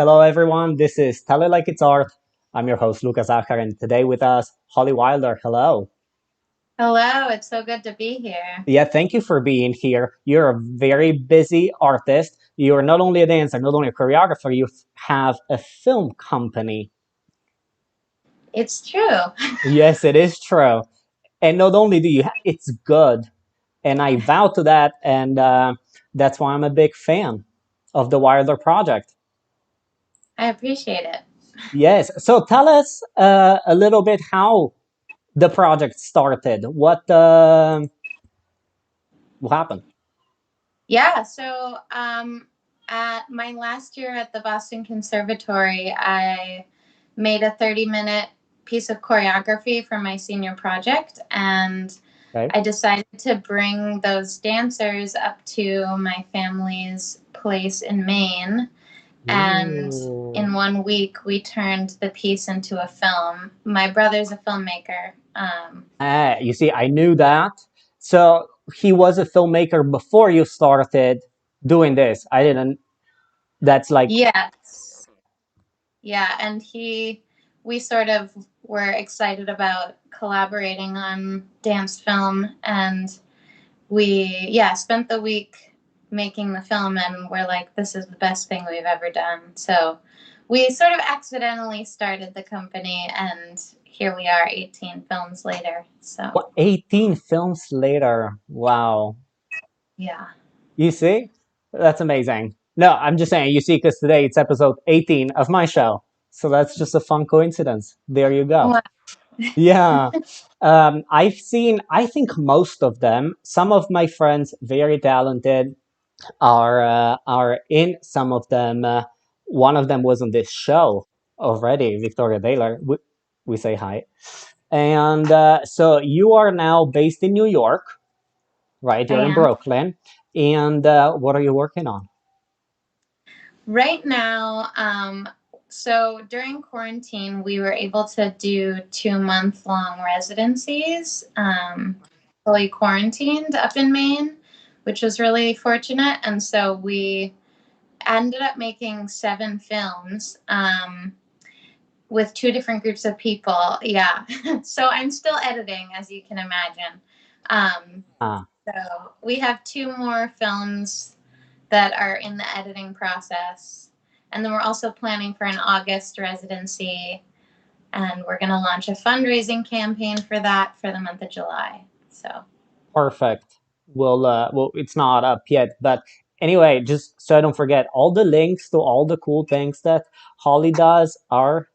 Hello, everyone. This is Tell It Like It's Art. I'm your host, Luca Sacher, and today with us, Holly Wilder. Hello. Hello, it's so good to be here. Yeah, thank you for being here. You're a very busy artist. You're not only a dancer, not only a choreographer, you have a film company. It's true. Yes, it is true. And not only do you, it's good. And I vow to that, and that's why I'm a big fan of the Wilder project. I appreciate it. Yes. So tell us a little bit how the project started. What happened? Yeah, at my last year at the Boston Conservatory, I made a 30-minute piece of choreography for my senior project, and Okay. I decided to bring those dancers up to my family's place in Maine. And Ooh. in 1 week, we turned the piece into a film. My brother's a filmmaker. Ah, you see, I knew that. So he was a filmmaker before you started doing this. I didn't. That's like Yes. Yeah, we sort of were excited about collaborating on dance film, and spent the week making the film, and we're like, this is the best thing we've ever done. So we sort of accidentally started the company, and here we are 18 films later. So, what 18 films later. Wow. yeah. You see, that's amazing. No, I'm just saying. You see, because today it's episode 18 of my show. So that's just a fun coincidence. There you go. Wow. Yeah. I've seen, I think most of them. Some of my friends, very talented, are in some of them. One of them was on this show already, Victoria Taylor. We say hi. And so you are now based in New York, right? I You're in am. Brooklyn. And what are you working on? Right now, so during quarantine, we were able to do 2 month long residencies, fully quarantined up in Maine, which was really fortunate. And so we ended up making 7 films with two different groups of people. Yeah. So I'm still editing, as you can imagine. Um, Ah, so we have two more films that are in the editing process. And then we're also planning for an August residency, and we're going to launch a fundraising campaign for that for the month of July. So, perfect. Well, it's not up yet, but anyway, just so I don't forget, all the links to all the cool things that Holly does are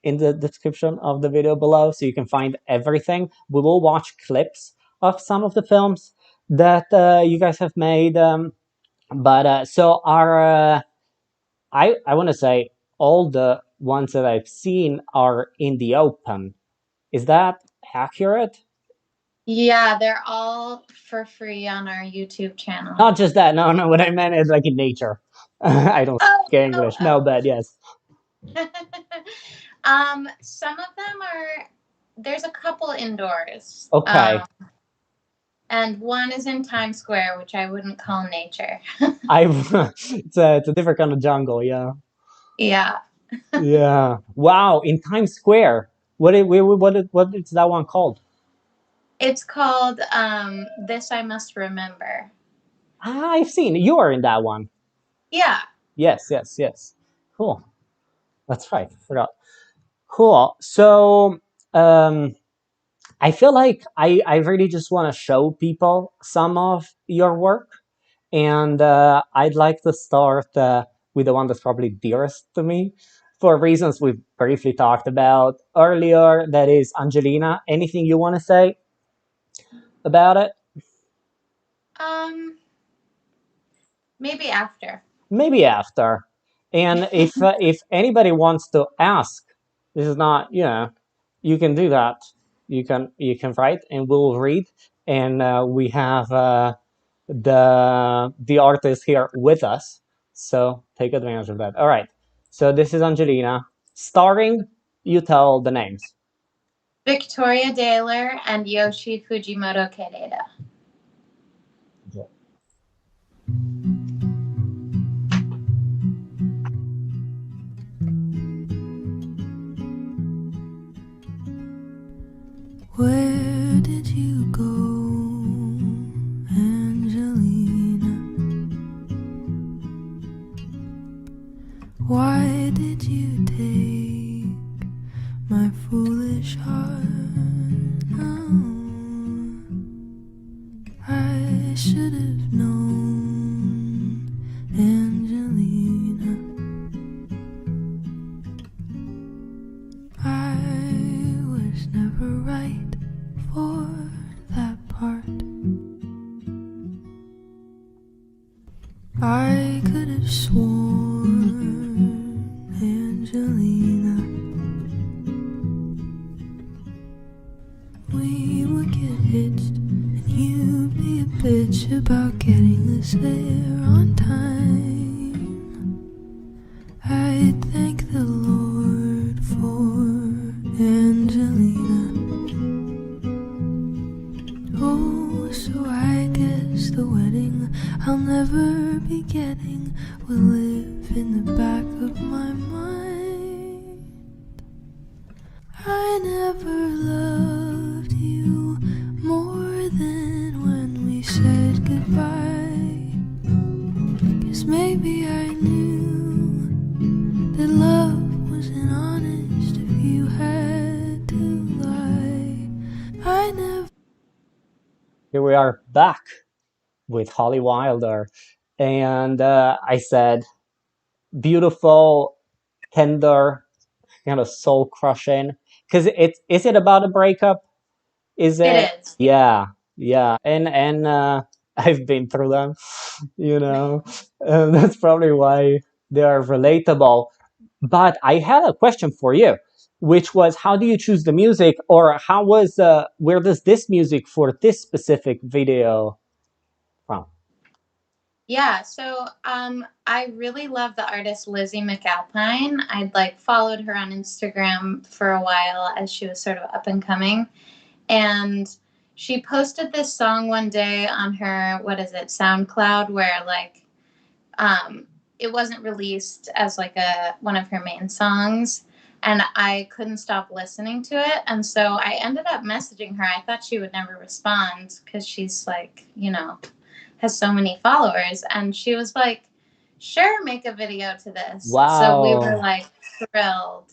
in the description of the video below, so you can find everything. We will watch clips of some of the films that you guys have made. But so our, I want to say all the ones that I've seen are in the open. Is that accurate? yeah, they're all for free on our YouTube channel. Not just that. No, no. What I meant is like in nature. I don't Oh, speak oh, English. No, but yes. oh. Some of them are, there's a couple indoors. Okay. And one is in Times Square, which I wouldn't call nature. I it's a different kind of jungle. Yeah. Yeah. Yeah. Wow. In Times Square. What is that one called? It's called This I Must Remember. Ah, I've seen you are in that one. Yeah. Yes, yes, yes. Cool. That's right. Forgot. Cool. So, um, I feel like I really just want to show people some of your work, and I'd like to start with the one that's probably dearest to me, for reasons we've briefly talked about earlier. That is Angelina. Anything you want to say about it? Um, Maybe after. Maybe after. And if anybody wants to ask, this is not, you can do that. You can write, and we'll read. And we have the artist here with us, so take advantage of that. All right. So this is Angelina, starring. You tell the names. Victoria Daler and Yoshi Fujimoto Kereda. Where did you go, Angelina? Why did you take my foolish heart? Oh, I should have known, Angelina. I was never right for that part. I could have sworn, Angelina, we would get hitched and you'd be a bitch about getting us there on time. I thank the Lord for Angelina. Oh, so I guess the wedding I'll never be getting will live in the back of my mind. I never loved you more than when we said goodbye. Guess maybe I knew that love wasn't honest if you had to lie. I never. Here we are back with Holly Wilder. And I said, beautiful, tender, kind of soul crushing. Because is it about a breakup? Is It it? is. Yeah, yeah. And I've been through them, you know. That's probably why they are relatable. But I had a question for you, which was how do you choose the music, or how was where does this music for this specific video from? Yeah, so I really love the artist Lizzie McAlpine. I'd like followed her on Instagram for a while as she was sort of up and coming. And she posted this song one day on her, what is it, SoundCloud, where like um it wasn't released as like a one of her main songs. And I couldn't stop listening to it. And so I ended up messaging her. I thought she would never respond because she's like, has so many followers. And she was like, sure, make a video to this. So we were Wow. like thrilled.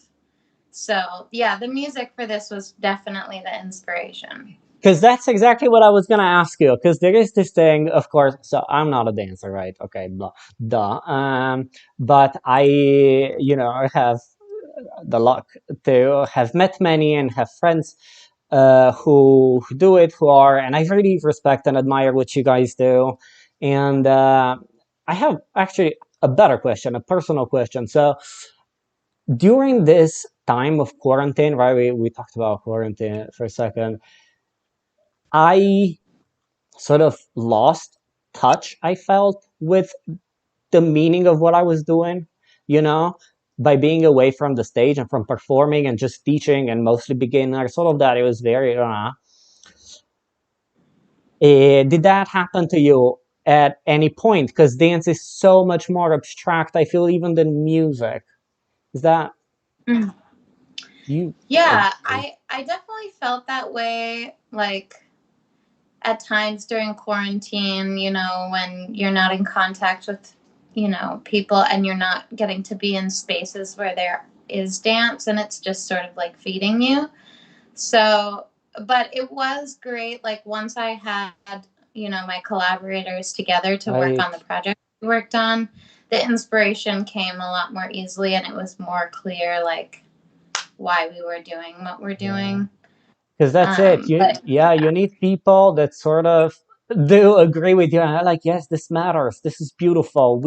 So yeah, the music for this was definitely the inspiration. Because that's exactly what I was gonna ask you. Because there is this thing, of course. So I'm not a dancer, right? Okay, blah, duh. But I have the luck to have met many and have friends who do it, who are, and I really respect and admire what you guys do. And I have actually a better question, a personal question. So during this time of quarantine, right? We talked about quarantine for a second. I sort of lost touch, I felt, with the meaning of what I was doing, you know, by being away from the stage and from performing and just teaching and mostly beginners, all of that. It was very, did that happen to you at any point? Because dance is so much more abstract, I feel, even than music. Is that Mm. you Yeah, agree? I definitely felt that way like at times during quarantine, when you're not in contact with, people and you're not getting to be in spaces where there is dance and it's just sort of like feeding you. So, but it was great. Like once I had, my collaborators together to work on Right. the project we worked on, the inspiration came a lot more easily and it was more clear, like why we were doing what we're Yeah. doing. Because that's it. But You need people that sort of do agree with you and are like, yes, this matters. This is beautiful.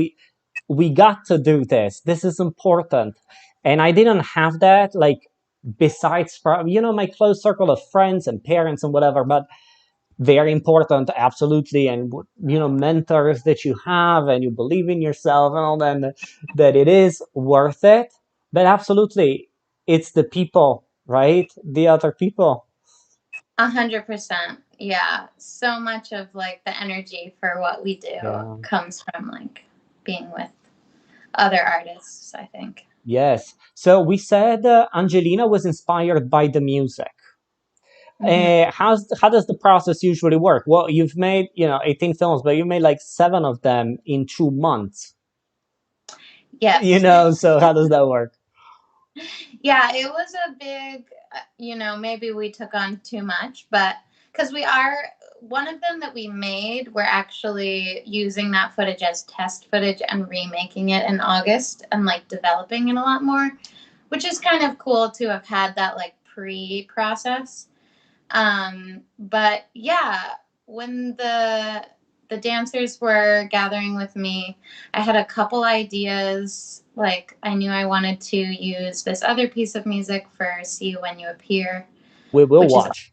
We got to do this. This is important. And I didn't have that, like, besides from, my close circle of friends and parents and whatever, but very important, absolutely. And, mentors that you have and you believe in yourself and all that, that it is worth it. But absolutely, it's the people, right? The other people. 100%. Yeah. So much of like the energy for what we do Yeah. comes from like being with other artists, I think. Yes. So we said Angelina was inspired by the music. Mm-hmm. How does the process usually work? Well, you've made 18 films, but you made like 7 of them in 2 months. Yes. So how does that work? Yeah, it was a big, maybe we took on too much, but because one of them that we made, we're actually using that footage as test footage and remaking it in August and like developing it a lot more, which is kind of cool to have had that like pre-process. But yeah, when the dancers were gathering with me, I had a couple ideas. Like I knew I wanted to use this other piece of music for "See You When You Appear," We will which is watch.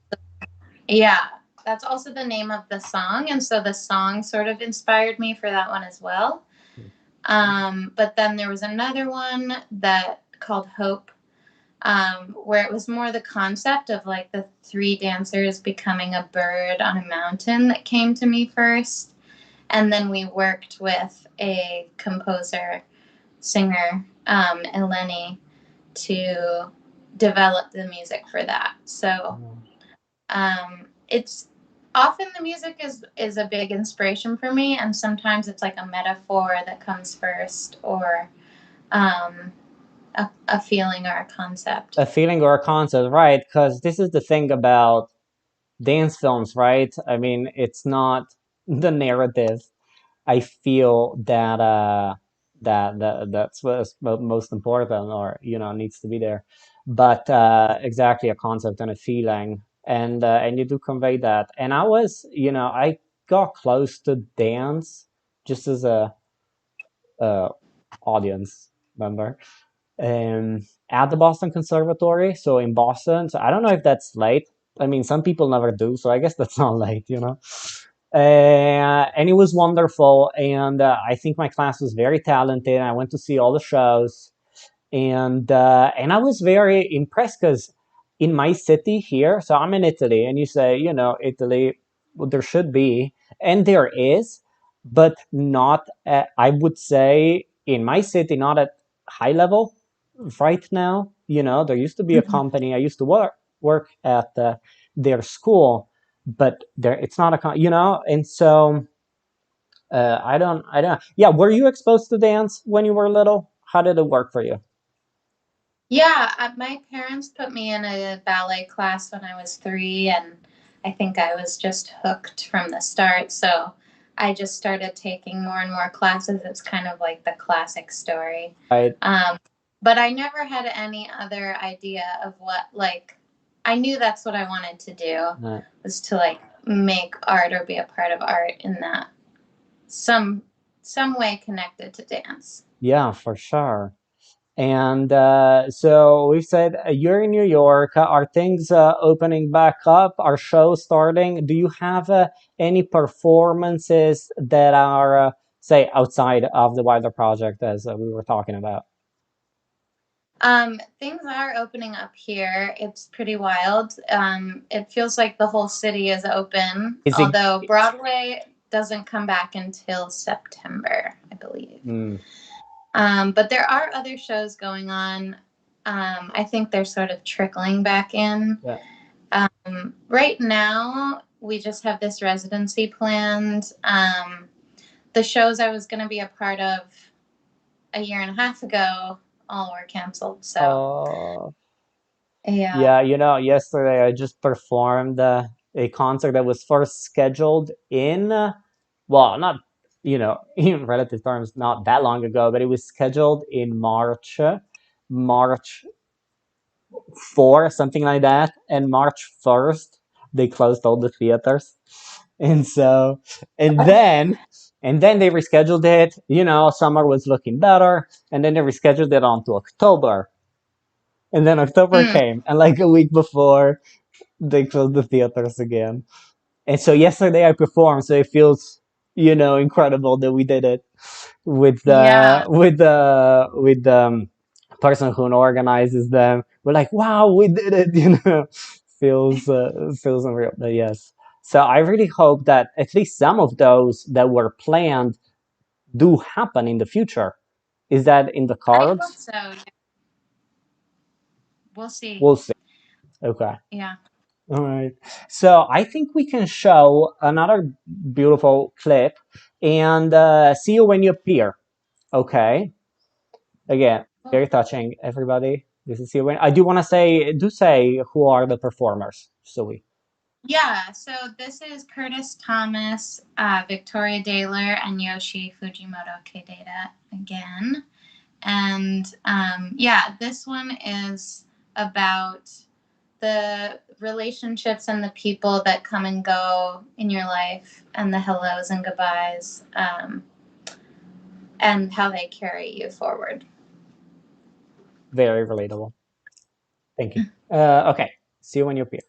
yeah, that's also the name of the song, and so the song sort of inspired me for that one as well. But then there was another one that called "Hope," where it was more the concept of like the three dancers becoming a bird on a mountain that came to me first. And then we worked with a composer, singer, Eleni, to develop the music for that. So it's often the music is a big inspiration for me, and sometimes it's like a metaphor that comes first, or um, a feeling or a concept. A feeling or a concept, right? Because this is the thing about dance films, right? I mean, it's not the narrative. I feel that that's what's most important, or needs to be there. But exactly, a concept and a feeling, and you do convey that. And I got close to dance just as a uh, audience member at the Boston Conservatory. So in Boston, so I don't know if that's late. I mean, some people never do, so I guess that's not late. And it was wonderful, and I think my class was very talented. I went to see all the shows, and I was very impressed because in my city here, so I'm in Italy, and you say, Italy, well, there should be, and there is, but not. I would say in my city, not at high level right now. There used to be a Mhm. company I used to work at their school, but there it's not and so I don't. Yeah, were you exposed to dance when you were little? How did it work for you? Yeah, my parents put me in a ballet class when I was 3, and I think I was just hooked from the start. So I just started taking more and more classes. It's kind of like the classic story. Right. Um, but I never had any other idea of I knew that's what I wanted to do, Uh, was to like make art or be a part of art in that some some way connected to dance. yeah, for sure. And so we said you're in New York. Are things opening back up? Are shows starting? Do you have any performances that are, say, outside of the Wilder Project, as we were talking about? Things are opening up here. It's pretty wild. It feels like the whole city is open, Is it? although Broadway doesn't come back until September, I believe. Mm, But there are other shows going on. I think they're sort of trickling back in. yeah. Right now, we just have this residency planned. The shows I was going to be a part of a year and a half ago all were canceled. So, Oh. yeah. Yeah, yesterday I just performed a concert that was first scheduled in, well, not, in relative terms, not that long ago, but it was scheduled in March 4, something like that. And March 1st, they closed all the theaters. And so, and then, and then they rescheduled it. Summer was looking better. And then they rescheduled it on to October. And then October Mm, came, and like a week before, they closed the theaters again. And so yesterday I performed, so it feels, incredible that we did it with the yeah. person who organizes them. We're like, wow, we did it, feels unreal. But yes. So I really hope that at least some of those that were planned do happen in the future. Is that in the I hope cards? so. Yeah. We'll see. We'll see. Okay. Yeah. All right. So I think we can show another beautiful clip and see you when you appear. Okay. Again, Oh, very touching, everybody. This is see you when I do want to say, do say who are the performers, so we. yeah, so this is Curtis Thomas, Victoria Daler, and Yoshi Fujimoto Kedata again. And yeah, this one is about the relationships and the people that come and go in your life and the hellos and goodbyes, and how they carry you forward. Very relatable. Thank you. Okay. See you when you appear.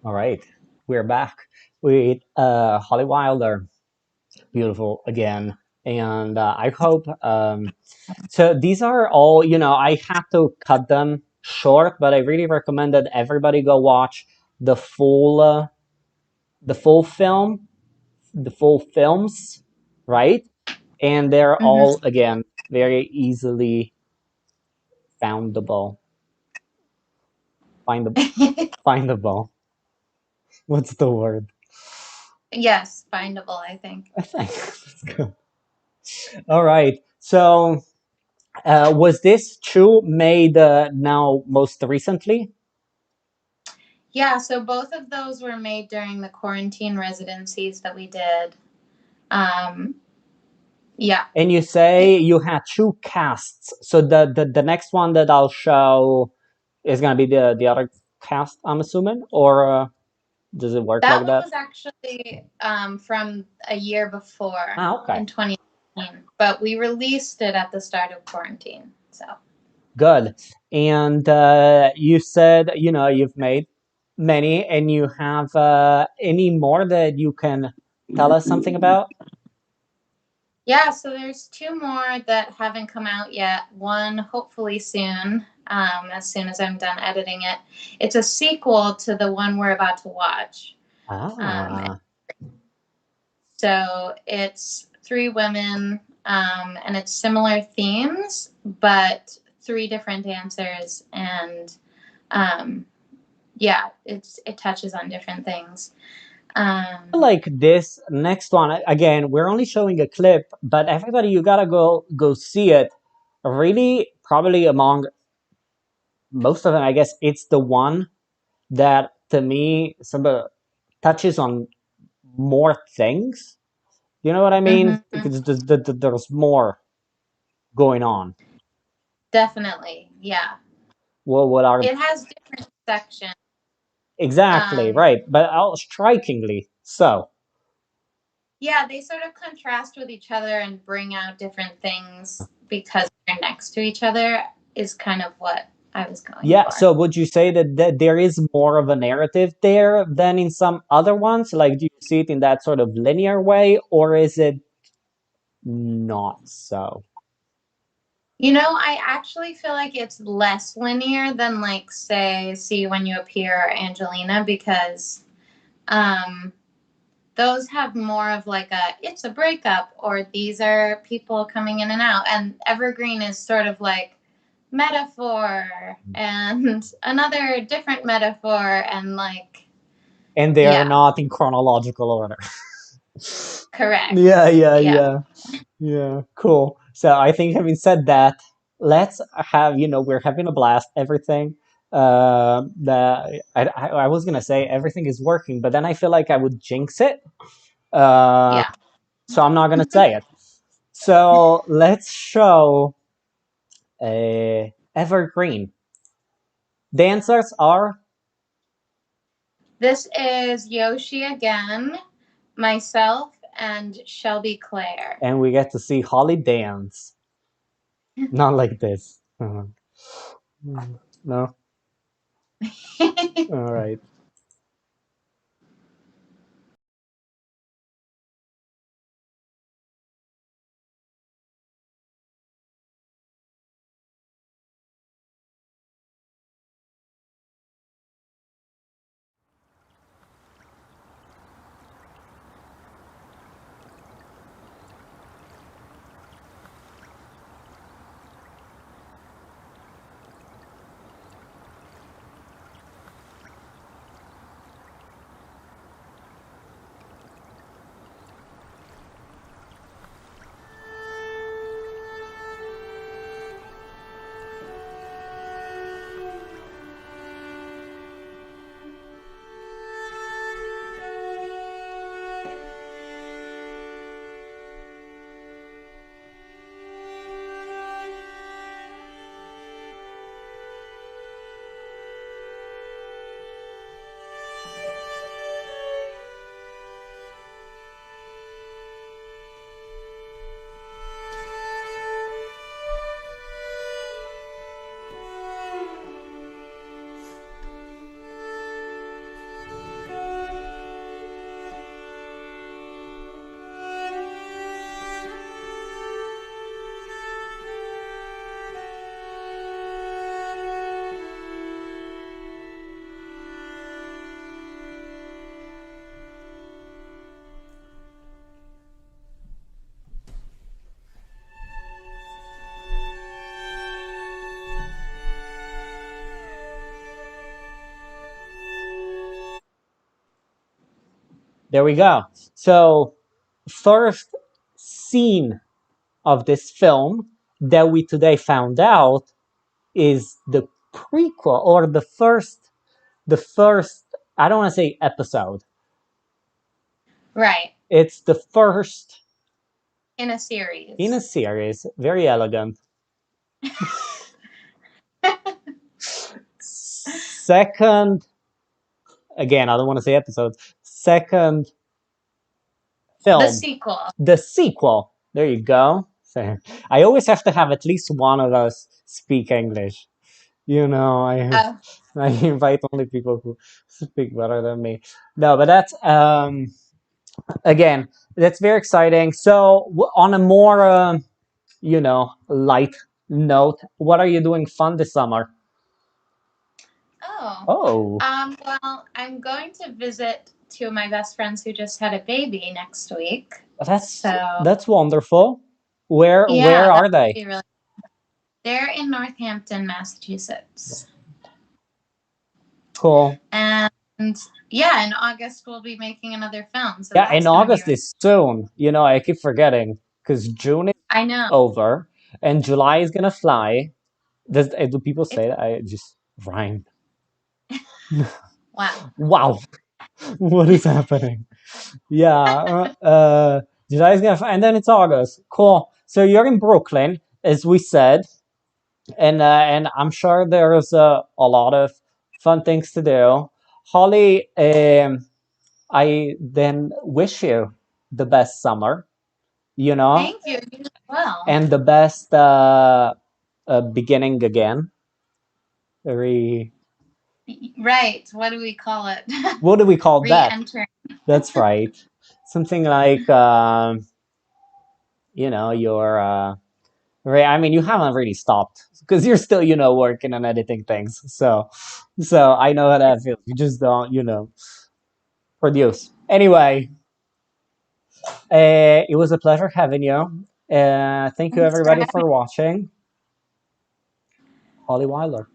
All right. We're back with Holly Wilder. Beautiful again. And I hope so. These are all, I had to cut them short, but I really recommend that everybody go watch the full film, the full films, right? And they're all, Mm-hmm. again, very easily foundable, findable, findable. What's the word? Yes, findable, I think. I think that's good. All right. So, was this true made now most recently? Yeah, so both of those were made during the quarantine residencies that we did. Um, yeah. And you say you had two casts. So the next one that I'll show is gonna be the other cast, I'm assuming, or does it work That like one that? was actually from a year before Ah, okay, in 2019, but we released it at the start of quarantine. So, good. And you said you've made many, and you have any more that you can tell us something about? yeah, so there's two more that haven't come out yet. One hopefully soon, as soon as I'm done editing it. It's a sequel to the one we're about to watch. Um, Ah, So it's three women, and it's similar themes, but three different dancers, and um, yeah, it touches on different things. Um, like this next one again. We're only showing a clip, but everybody, you gotta go see it. Really, probably among most of them, I guess it's the one that to me some touches on more things. You know what I mean? mhm, Because there's more going on. definitely, yeah. Well, what are It has different sections. exactly Um, right? But strikingly so. yeah, they sort of contrast with each other and bring out different things because they're next to each other. Is kind of what I was going Yeah, for. so would you say that there is more of a narrative there than in some other ones? Like, do you see it in that sort of linear way, or is it not so? I actually feel like it's less linear than, like, say, See You When You Appear or Angelina, because um, those have more of like it's a breakup, or these are people coming in and out. And Evergreen is sort of like metaphor and another different metaphor, and like, And they are yeah, not in chronological order. correct. Yeah, yeah, Yeah. yeah. Yeah, cool. So I think having said that, let's have, we're having a blast, everything. I was gonna say everything is working, but then I feel like I would jinx it. Uh, Yeah. so I'm not gonna say it. So let's show Evergreen. Dancers are, This is Yoshi again, myself, and Shelby Claire. and we get to see Holly dance. Not like this. No? All right. There we go. So, first scene of this film that we today found out is the prequel or the first I don't want to say episode. Right. It's the first In a in a series. series. Very elegant. Second, again, I don't want to say episode. Second The film. sequel. The sequel. There you go. So, I always have to have at least one of us speak English. Oh, I invite only people who speak better than me. No, but that's again, that's very exciting. So, on a more light note, what are you doing fun this summer? oh. Oh, Well, I'm going to visit two of my best friends who just had a baby next week. that's So, that's wonderful. Where yeah, that are would they? be really. They're in Northampton, Massachusetts. Cool. And yeah, in August we'll be making another film, so Yeah, and that's going to be August really. is soon. I keep forgetting because June is I know. over and July is gonna fly. Do people It's say that? I just rhymed. wow. Wow, what is happening? Yeah, July is gonna fly, and then it's August. Cool. So you're in Brooklyn, as we said, and I'm sure there's a lot of fun things to do. Holly, I then wish you the best summer. You know, Thank you. You as. Well. and the best beginning again. Very. Right. What do we call it? What do we call that? Re-entering. That's right. Something like you're right. I mean, you haven't really stopped because you're still working on editing things. So I know how that feels. You just don't produce. Anyway, it was a pleasure having you. Thank you Thanks for everybody having for watching. Holly Weiler.